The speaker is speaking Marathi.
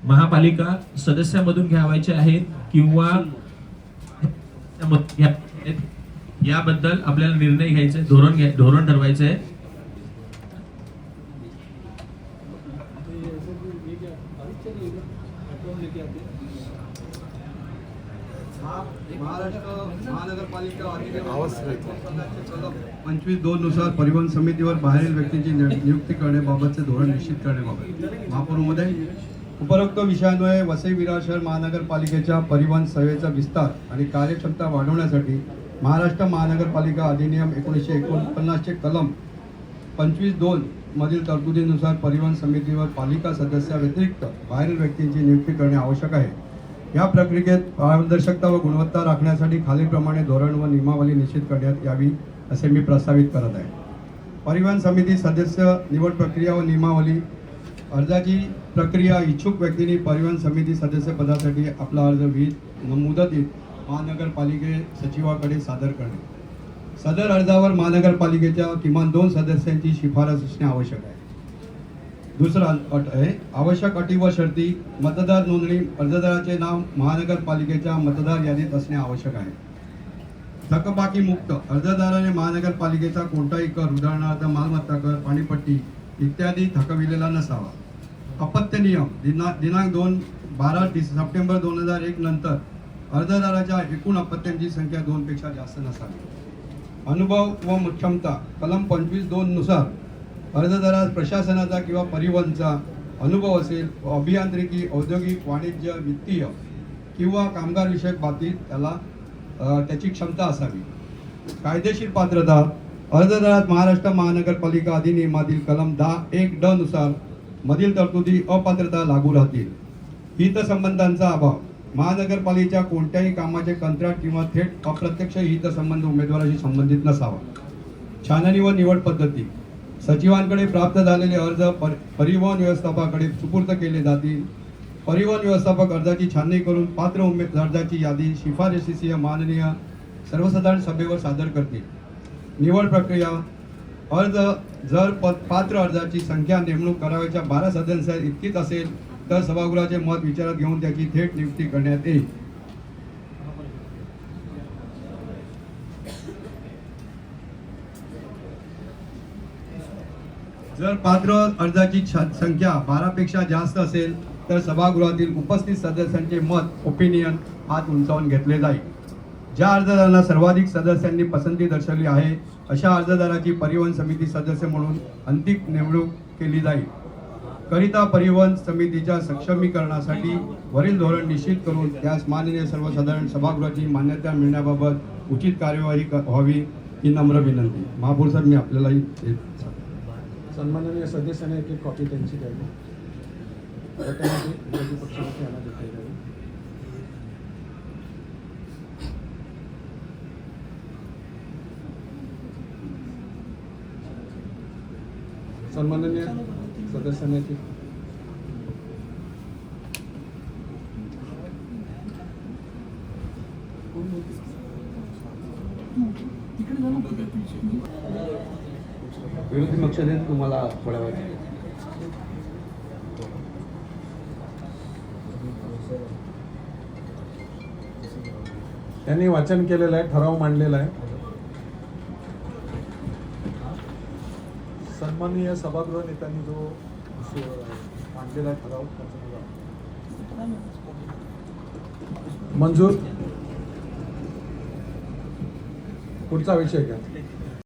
महापालिका सदस्यामधून घ्यावायचे आहेत किंवा याबद्दल आपल्याला निर्णय घ्यायचे, धोरण ठरवायचे आहे. महाराष्ट्र महानगरपालिका अधिनियम 25(2) नुसार परिवहन समितीवर बाहेरील व्यक्तींची नियुक्ती करण्याबाबतचे धोरण निश्चित करण्याबाबत महापौर महोदय, उपरोक्त विषयान्वये वसई विरार शहर महानगरपालिकेच्या परिवहन सेवेचा विस्तार आणि कार्यक्षमता वाढवण्यासाठी महाराष्ट्र महानगरपालिका अधिनियम 1949 चे कलम 25(2) मधील तरतुदीनुसार परिवहन समितीवर पालिका सदस्याव्यतिरिक्त बाहेरील व्यक्तींची नियुक्ती करणे आवश्यक आहे. या प्रक्रियेत पारदर्शकता व गुणवत्ता राखण्यासाठी खालीलप्रमाणे धोरण व नियमावली निश्चित करण्यात यावी असे मी प्रस्तावित करत आहे. परिवहन समिती सदस्य निवड प्रक्रिया व नियमावली. अर्जाची प्रक्रिया. इच्छुक व्यक्तींनी परिवहन समिती सदस्य पदासाठी आपला अर्ज मुदतीत महानगरपालिके सचिवाकडे सादर करणे. सदर अर्जावर महानगरपालिकेच्या किमान 2 सदस्यांची शिफारस असणे आवश्यक आहे. दुसरा अट आहे आवश्यक अटी व शर्ती. मतदार नोंदणी. अर्जदाराचे नाव महानगरपालिकेच्या मतदार यादीत असणे आवश्यक आहे. थकबाकी मुक्त. अर्जदाराने महानगरपालिकेचा कोणताही कर, उदाहरणार्थ मालमत्ता कर, पाणीपट्टी इत्यादी थकविलेला नसावा. अपत्य नियम. दिनांक 12 सप्टेंबर 2001 नंतर अर्जदाराच्या एकूण अपत्यांची संख्या 2 पेक्षा जास्त नसावी. अनुभव व क्षमता. कलम 25(2) नुसार अर्जदारास प्रशासनाचा किंवा परिवहनचा अनुभव असेल, अभियांत्रिकी, औद्योगिक, वाणिज्य, वित्तीय किंवा कामगार विषयक बाबतीत त्याची क्षमता असावी. कायदेशीर पात्रता. अर्जदारास महाराष्ट्र महानगरपालिका अधिनियमातील कलम 10(1)(ड) नुसार मधील तरतुदी अपात्रता लागू राहतील. हितसंबंधांचा अभाव. महानगरपालिकेच्या कोणत्याही कामाचे कंत्राट किंवा थेट अप्रत्यक्ष हितसंबंध उमेदवाराशी संबंधित नसावा. छाननी व निवड पद्धती. सचिवांकडे प्राप्त झालेले अर्ज परिवहन व्यवस्थापकाकडे सुपूर्द केले जातील. परिवहन व्यवस्थापक अर्जाची छाननी करून पात्र अर्जाची यादी शिफारसीय माननीय सर्वसाधारण सभेवर सादर करतील. निवड प्रक्रिया. अर्ज जर पात्र अर्जाची संख्या नेमणूक करावयाच्या 12 सदस्या इतकीच असेल तर सभागृहाचे मत विचारात घेऊन त्याची थेट नियुक्ती करण्यात येईल. जर पात्र अर्जाची संख्या 12 पेक्षा जास्त असेल तर सभागृहातील उपस्थित सदस्यांचे मत ओपिनियन हात उंचावून घेतले जाईल. ज्या अर्जदारांना सर्वाधिक सदस्यांनी पसंती दर्शवली आहे अशा अर्जदाराची परिवहन समिती सदस्य म्हणून अंतिम नेमणूक केली जाईल. करिता परिवहन समितीच्या सक्षमीकरणासाठी वरील धोरण निश्चित करून त्यास माननीय सर्वसाधारण सभागृहाची मान्यता मिळण्याबाबत उचित कार्यवाही व्हावी ही नम्र विनंती. महापौर साहेब, मी आपल्यालाही सन्माननीय सदस्यांना एक कॉपी त्यांची द्यावी. विरोधी पक्षाने यांना देता येईल. सन्माननीय सदस्यांना एक विरोधी पक्षाने तुम्हाला थोड्या वेळ त्यांनी वाचन केलेलं आहे, ठराव मांडलेला आहे. सन्माननीय सभागृह नेत्यांनी जो मांडलेला आहे ठराव मंजूर. पुढचा विषय घ्या.